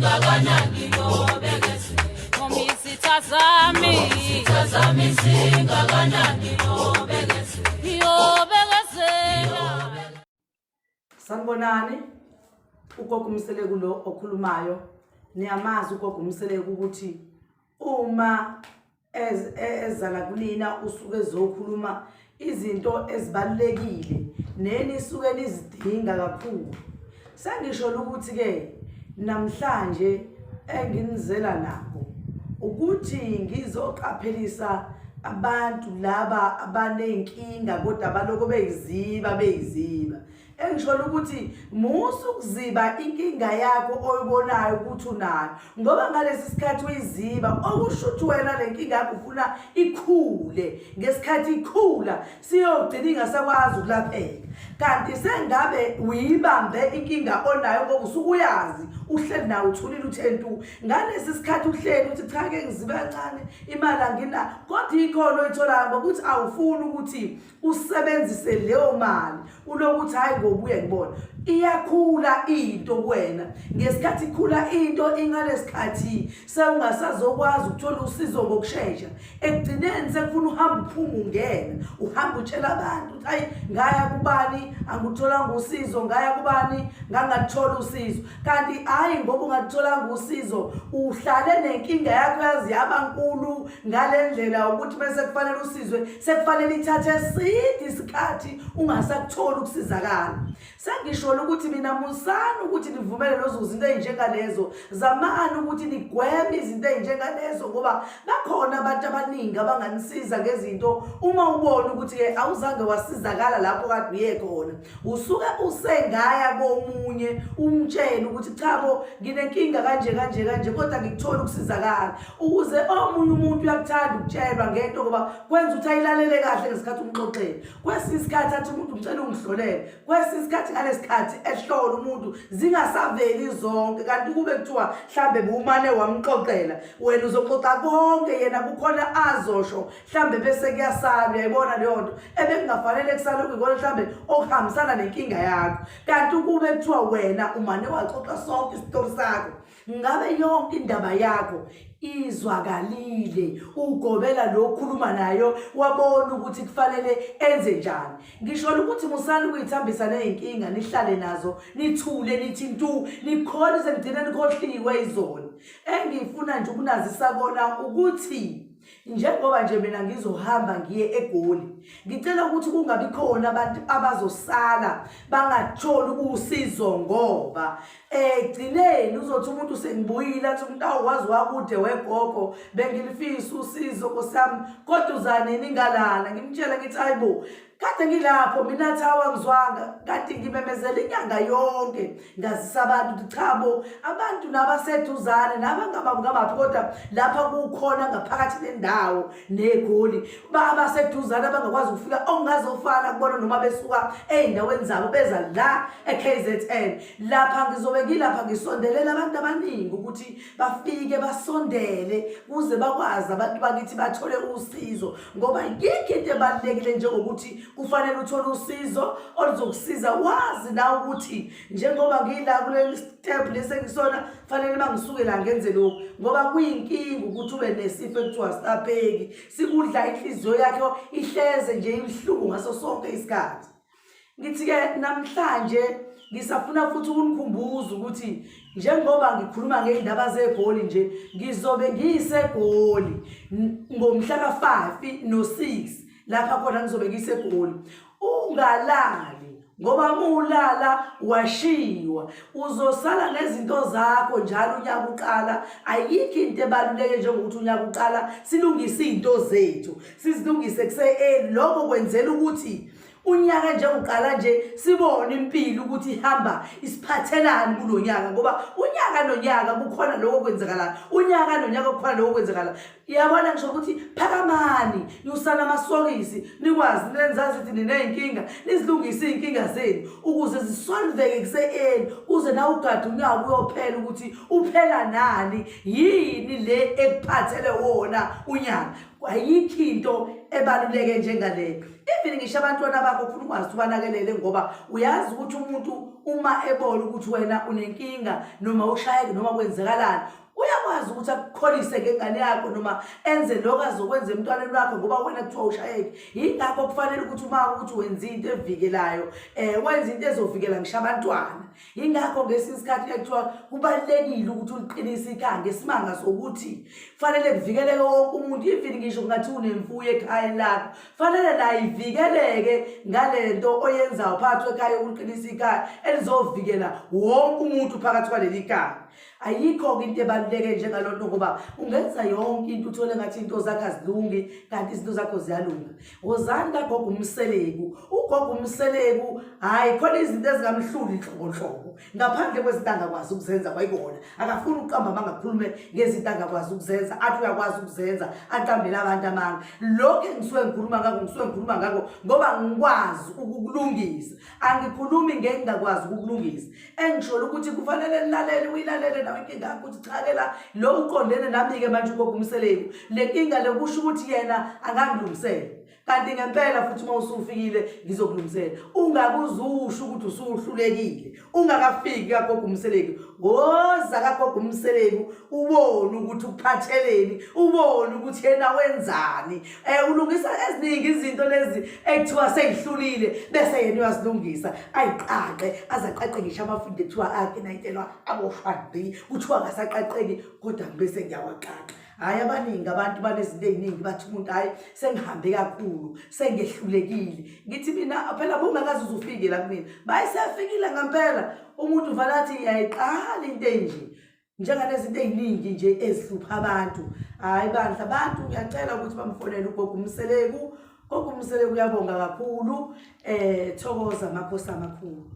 singakanani ngobekeze Sitazami singakanani ngobekeze Sanibonani ugogo Mseleku lo okhulumayo niyamazi ugogo Mseleku ukuthi uma ezala kunina usuke ezokhuluma izinto ezibalekile nenisuke nizidinga kakhulu sengisho ukuthi ke namhlanje enginizela nako ukuthi ngizoqaphelisa abantu laba abanenkinga kodwa baloko beyiziba engisho ukuthi musu kuziba inkinga yakho oyibonayo ukuthi unayo ngoba ngalesi sikhathi uyiziba okusho ukuthi wena lenkinga yakho ufuna ikhule ngesikhathi ikhula siyogcina ingasakwazi ukulapheka kanti sengabe uyibambe inkinga onayo ngoba usukuyazi uhleli nawe uthulile uthentu ngalesi sikhathi uhleli uthi cha ke ngiziba kancane imali angina kodwa ikhono oyitholayo ngokuthi awufuni ukuthi usebenzise leyo mali ulokuthi hayi ngobuye ngibona iyakhula into kuwena ngesikhathi ikhula into ingalesikhathi sewungasazokwazi ukuthola usizo ngokusheshsha ekugcineni sekufuna uhamba uphuma ungena uhamba utshela abantu ukuthi hayi ngaya kubani angutholanga usizo ngaya kubani ngangathola usizo kanti hayi ngoba ungatholanga usizo uhlale nenkinga yakho yazi yabankulu ngalendlela ukuthi bese kufanele usizwe sekufanele ithathe eside isikhathi ungasakuthola ukusizakala sengisho ukuthi mina musana ukuthi nivumele lezo zinto ezinjengalezo zamani ukuthi nigweme izinto ezinjengalezo ngoba bakhona abantu abaningi abanganisiza ngezinto uma ubona ukuthi ke awuzange wasizakala lapho kade uye khona usuke usengaya komunye umtshela ukuthi cha bo nginenkinga kanje kodwa ngikuthola ukusizakala ukuze omunye umuntu uyakuthanda ukutshelwa ngento ngoba kwenza ukuthi ayilalele kahle ngesikhathi umxoxele kwesisikhathi athi umuntu umcela ungihlolele kwesisikhathi ngalesikhathi ehlola umuntu zingasaveli zonke kanti kube kuthiwa mhlambe bumane wamxoxela wena uzoxoxa konke yena kukhona azosho mhlambe bese kuyasala uyayibona leyo nto ebekungafanele kusale ukuyibona mhlambe okuhambisana nenkinga yakho kanti kube kuthiwa wena umane waxoxa sonke isitori sakho ngabe yonke indaba yakho izwakalile ugobela lo khuluma nayo wabona ukuthi kufanele enze njani ngisho ukuthi musani kuyithambisa nezinkinga nihlale nazo nithule nithi ntu nikhona sengigcina nikhohliwe izona engifuna nje ukunazisa kona ukuthi njengoba nje mina ngizohamba ngiye eGoli ngicela ukuthi kungabi khona abantu abazosala bangatholi usizo ngoba egcineni uzothi umuntu sengibuyile athi umuntu awukwazi wakude wegogo bengilifisa usizo nkosami kodwa uzanini ngalana ngimtshela ngithi hayibo kade ngilapho mina thawa ngizwanga kade ngimemezela inyanga yonke ngazisa abantu ukuthi cha bo abantu nabaseduzane nabangabamngamathi kodwa lapha kukhona ngaphakathi nendawo neGoli babaseduzane abangakwazi ukufika ongazofana kubona noma besuka eindaweni zabo beza la eKZN lapha ngizobe ngilapha ngisondelela abantu abaningi ukuthi bafike basondele kuze bakwazi abantu bakithi bathole usizo ngoba yikho into ebalekile njengokuthi kufanele uthole usizo oluzokusiza wazi na ukuthi njengoba ngila kule step lesengisona fanele mangisuke la ngenze lokho ngoba kuyinkinga ukuthi ube nesifo ekuthiwa stapheki sikudla inhliziyo yakho ihleze nje ibhlungu ngaso sonke isikhathi ngithi ke namhlanje ngisafuna futhi ukunikhumbuza ukuthi njengoba ngikhuluma ngeindaba zeGoli nje ngizobe ngiyiseGoli ngomhla ka5 no6 lapha khona ngizobe ngiseGoli ungalali ngoba mulala washiwa uzosala nezinto zakho njalo unyaka uqala ayikho into ebaluleke njengokuthi unyaka uqala silungise izinto zethu sizilungise kuse lokho kwenzela ukuthi unyaka nje uqala nje sibone impilo ukuthi ihamba isiphathelani kulonyaka ngoba unyaka nonyaka kukhona lokho kwenzakala unyaka nonyaka kukhona lokho kwenzakala yabona ngisho ukuthi phakamani yusana amasokisi nikwazi nenzazi ukuthi ninenkinga nizilungise inkinga zenu ukuze zisolveke kuse uze na ugade unyaka uyophela ukuthi uphela nani yini le ekuphathele wona unyaka ayikho into ebaluleke njengaleyo. Even ngisho abantwana bakho ufuna ukwazi ubanakelele ngoba uyazi ukuthi umuntu uma ebona ukuthi wena unenkinga noma ushayeke noma kwenzekalani uyakwazi ukuthi akukholise ngengane yakho noma enze lokho azokwenza emntwaneni wakho ngoba wena kuthiwa ushayeke. Yingakho kufanele ukuthi uma ukuthi wenza into evikelayo wenza into ezovikela ngisho abantwana. Yingakho ngesinye isikhathi kuthiwa kubalekile ukuthi uliqinise ikhaya ngesimanga sokuthi kufanele kuvikeleke wonke umuntu. Even ngisho ngathi unemfuyo ekhaya lakho kufanele nayo ivikeleke ngalento oyenzayo phakathi ekhaya ukuqinisa ikhaya elizovikela wonke umuntu phakathi kwaleli khaya. Ayikho into ebaluleke njengalonto ngoba ungenza yonke into uthole ngathi into zakho azilungi kanti izinto zakho ziyalunga. Wozani kaGogo Mseleku. uGogo Mseleku hayi khona izinto ezingamhluli inhlobonhlobo ngaphandle kwezinto angakwazi ukuzenza kwayibona. Akafuni ukuqamba mangakhulume ngezinto angakwazi ukuzenza athi uyakwazi ukuzenza aqambele abantu amanga. Lokho engisuke ngikhuluma ngakho ngoba ngikwazi ukukulungisa. Angikhulumi ngengakwazi ukukulungisa. Engisho ukuthi kufanele nilalele uyilalele nawe inkinga yakho ukuthi cha ke la lo uqondene nami ke manje uGogo Mseleku le nkinga lekusho ukuthi yena angangilungisela. Kanti ngempela futhi uma usufikile ngizokulungisela. Ungakuzusho ukuthi usuhlulekile ungakafiki kaGogo Mseleku. Woza kaGogo Mseleku ubone ukuthi ukuphatheleni, ubone ukuthi yena wenzani. Ulungisa eziningi izinto lezi ekuthiwa seyihlulile bese yena uyazilungisa. Ayiqaqe azaqaqe ngisho amafundi ethiwa akhe nayitelwa aboshwadi kuthiwa ngasaqaqeki kodwa bese ngiyawaqaqa. Hayi abaningi abantu banezinto eziningi bathi umuntu hayi sengihambe kakhulu sengehlulekile. Ngithi mina phela bungakazi uzufike la kumina bayisefikile ngempela. Umuntu uvalathi yayiqala into enje njenganezinto eziningi nje ezihlupha abantu. Hayi bandla abantu ngiyacela ukuthi bamfonele uGogo Mseleku. uGogo Mseleku uyabonga kakhulu. Thokoza makhosi amakhulu.